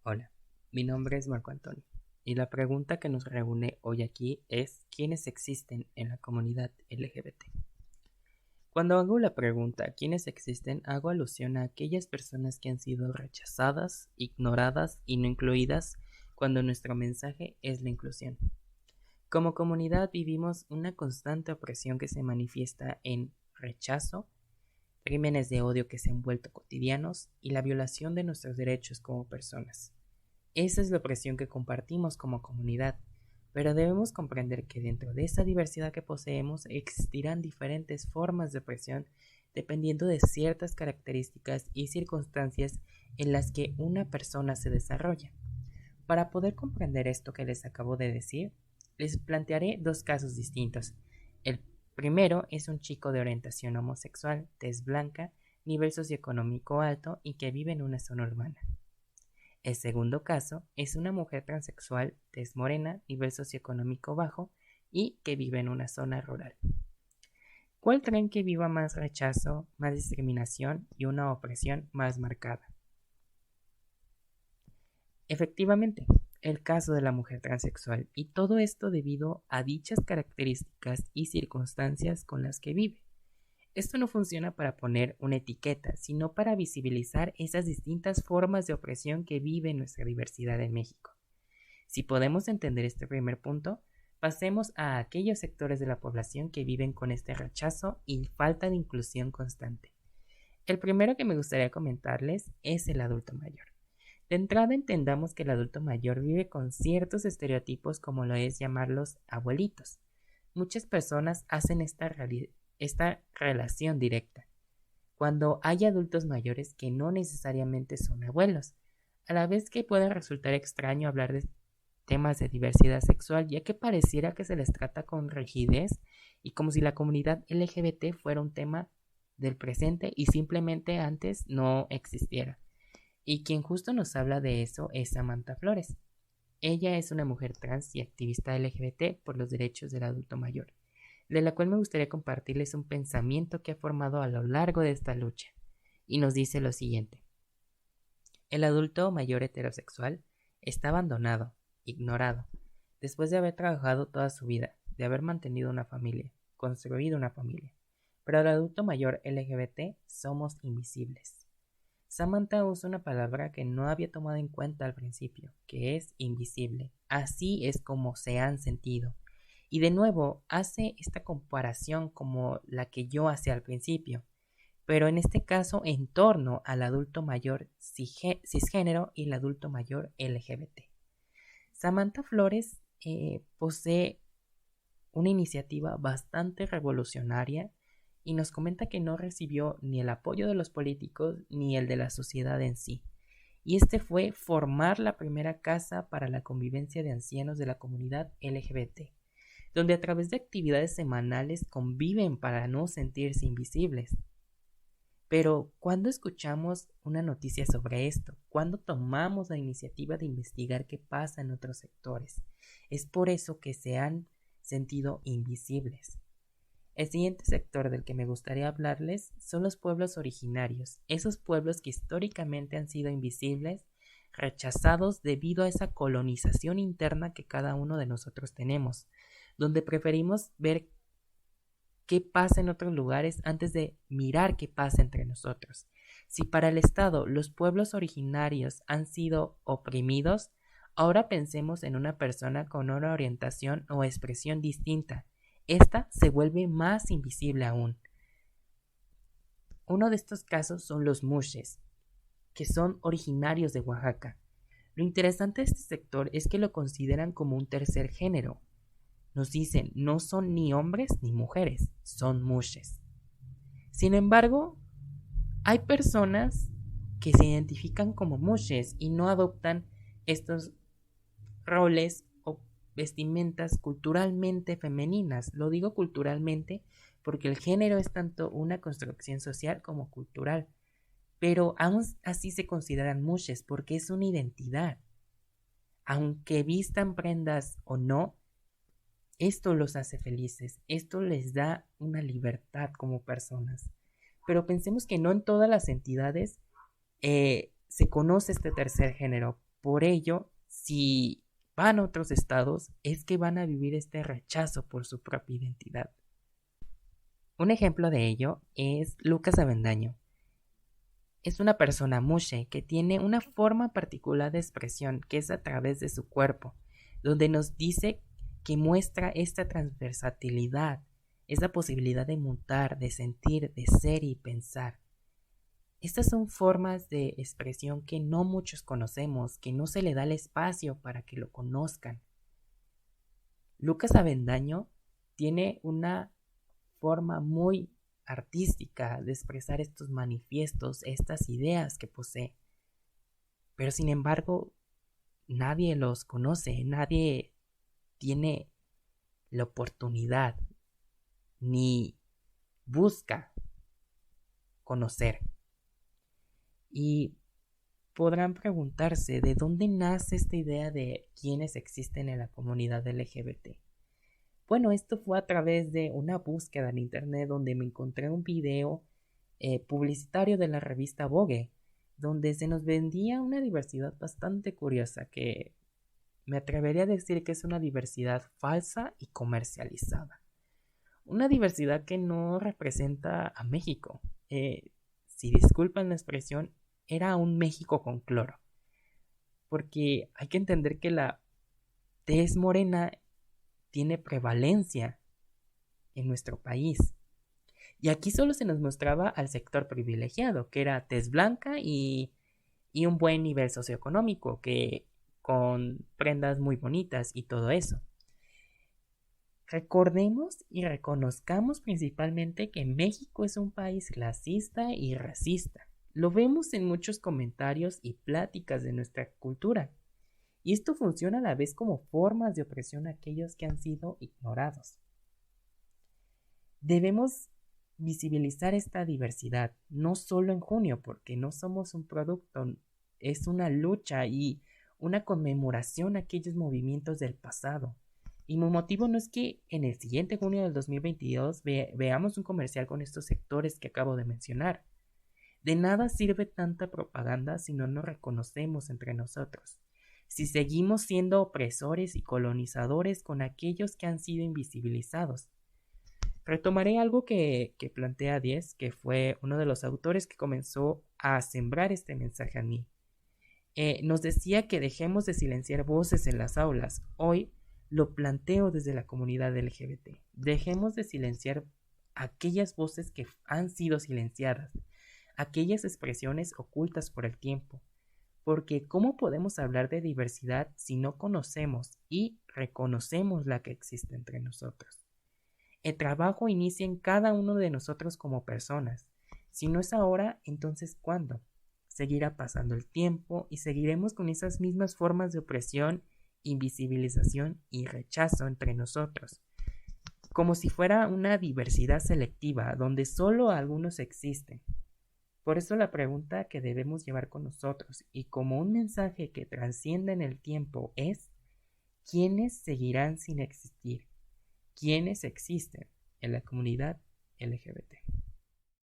Hola, mi nombre es Marco Antonio y la pregunta que nos reúne hoy aquí es ¿quiénes existen en la comunidad LGBT? Cuando hago la pregunta ¿quiénes existen? Hago alusión a aquellas personas que han sido rechazadas, ignoradas y no incluidas cuando nuestro mensaje es la inclusión. Como comunidad vivimos una constante opresión que se manifiesta en rechazo, crímenes de odio que se han vuelto cotidianos y la violación de nuestros derechos como personas. Esa es la opresión que compartimos como comunidad, pero debemos comprender que dentro de esa diversidad que poseemos existirán diferentes formas de opresión dependiendo de ciertas características y circunstancias en las que una persona se desarrolla. Para poder comprender esto que les acabo de decir, les plantearé dos casos distintos. El primero es un chico de orientación homosexual, tez blanca, nivel socioeconómico alto y que vive en una zona urbana. El segundo caso es una mujer transexual, tez morena, nivel socioeconómico bajo y que vive en una zona rural. ¿Cuál creen que viva más rechazo, más discriminación y una opresión más marcada? Efectivamente, el caso de la mujer transexual, y todo esto debido a dichas características y circunstancias con las que vive. Esto no funciona para poner una etiqueta, sino para visibilizar esas distintas formas de opresión que vive nuestra diversidad en México. Si podemos entender este primer punto, pasemos a aquellos sectores de la población que viven con este rechazo y falta de inclusión constante. El primero que me gustaría comentarles es el adulto mayor. De entrada entendamos que el adulto mayor vive con ciertos estereotipos como lo es llamarlos abuelitos. Muchas personas hacen esta relación directa cuando hay adultos mayores que no necesariamente son abuelos, a la vez que puede resultar extraño hablar de temas de diversidad sexual, ya que pareciera que se les trata con rigidez y como si la comunidad LGBT fuera un tema del presente y simplemente antes no existiera. Y quien justo nos habla de eso es Samantha Flores. Ella es una mujer trans y activista LGBT por los derechos del adulto mayor, de la cual me gustaría compartirles un pensamiento que ha formado a lo largo de esta lucha. Y nos dice lo siguiente. El adulto mayor heterosexual está abandonado, ignorado, después de haber trabajado toda su vida, de haber mantenido una familia, construido una familia. Pero el adulto mayor LGBT somos invisibles. Samantha usa una palabra que no había tomado en cuenta al principio, que es invisible. Así es como se han sentido. Y de nuevo hace esta comparación como la que yo hacía al principio, pero en este caso en torno al adulto mayor cisgénero y el adulto mayor LGBT. Samantha Flores posee una iniciativa bastante revolucionaria y nos comenta que no recibió ni el apoyo de los políticos ni el de la sociedad en sí. Y este fue formar la primera casa para la convivencia de ancianos de la comunidad LGBT, donde a través de actividades semanales conviven para no sentirse invisibles. Pero, ¿cuándo escuchamos una noticia sobre esto? ¿Cuándo tomamos la iniciativa de investigar qué pasa en otros sectores? Es por eso que se han sentido invisibles. El siguiente sector del que me gustaría hablarles son los pueblos originarios, esos pueblos que históricamente han sido invisibles, rechazados debido a esa colonización interna que cada uno de nosotros tenemos, donde preferimos ver qué pasa en otros lugares antes de mirar qué pasa entre nosotros. Si para el Estado los pueblos originarios han sido oprimidos, ahora pensemos en una persona con una orientación o expresión distinta. Esta se vuelve más invisible aún. Uno de estos casos son los mushes, que son originarios de Oaxaca. Lo interesante de este sector es que lo consideran como un tercer género. Nos dicen, no son ni hombres ni mujeres, son mushes. Sin embargo, hay personas que se identifican como mushes y no adoptan estos roles o vestimentas culturalmente femeninas. Lo digo culturalmente porque el género es tanto una construcción social como cultural, pero aún así se consideran mushes porque es una identidad. Aunque vistan prendas o no, esto los hace felices, esto les da una libertad como personas. Pero pensemos que no en todas las entidades se conoce este tercer género. Por ello, si van a otros estados, es que van a vivir este rechazo por su propia identidad. Un ejemplo de ello es Lucas Avendaño. Es una persona mushe que tiene una forma particular de expresión que es a través de su cuerpo, donde nos dice que muestra esta transversatilidad, esa posibilidad de mutar, de sentir, de ser y pensar. Estas son formas de expresión que no muchos conocemos, que no se le da el espacio para que lo conozcan. Lucas Avendaño tiene una forma muy artística de expresar estos manifiestos, estas ideas que posee. Pero sin embargo, nadie los conoce, nadie tiene la oportunidad ni busca conocer. Y podrán preguntarse de dónde nace esta idea de quiénes existen en la comunidad LGBT. Bueno, esto fue a través de una búsqueda en internet donde me encontré un video publicitario de la revista Vogue, donde se nos vendía una diversidad bastante curiosa que me atrevería a decir que es una diversidad falsa y comercializada. Una diversidad que no representa a México. Si disculpan la expresión, era un México con cloro. Porque hay que entender que la tez morena tiene prevalencia en nuestro país. Y aquí solo se nos mostraba al sector privilegiado, que era tez blanca y un buen nivel socioeconómico, que con prendas muy bonitas y todo eso. Recordemos y reconozcamos principalmente que México es un país clasista y racista. Lo vemos en muchos comentarios y pláticas de nuestra cultura. Y esto funciona a la vez como formas de opresión a aquellos que han sido ignorados. Debemos visibilizar esta diversidad, no solo en junio, porque no somos un producto, es una lucha y una conmemoración a aquellos movimientos del pasado. Y mi motivo no es que en el siguiente junio del 2022 veamos un comercial con estos sectores que acabo de mencionar. De nada sirve tanta propaganda si no nos reconocemos entre nosotros. Si seguimos siendo opresores y colonizadores con aquellos que han sido invisibilizados. Retomaré algo que plantea Diez, que fue uno de los autores que comenzó a sembrar este mensaje a mí. Nos decía que dejemos de silenciar voces en las aulas. Hoy lo planteo desde la comunidad LGBT. Dejemos de silenciar aquellas voces que han sido silenciadas, aquellas expresiones ocultas por el tiempo. Porque ¿cómo podemos hablar de diversidad si no conocemos y reconocemos la que existe entre nosotros? El trabajo inicia en cada uno de nosotros como personas. Si no es ahora, entonces ¿cuándo? Seguirá pasando el tiempo y seguiremos con esas mismas formas de opresión, invisibilización y rechazo entre nosotros, como si fuera una diversidad selectiva donde solo algunos existen. Por eso la pregunta que debemos llevar con nosotros y como un mensaje que trasciende en el tiempo es ¿quiénes seguirán sin existir? ¿Quiénes existen en la comunidad LGBT?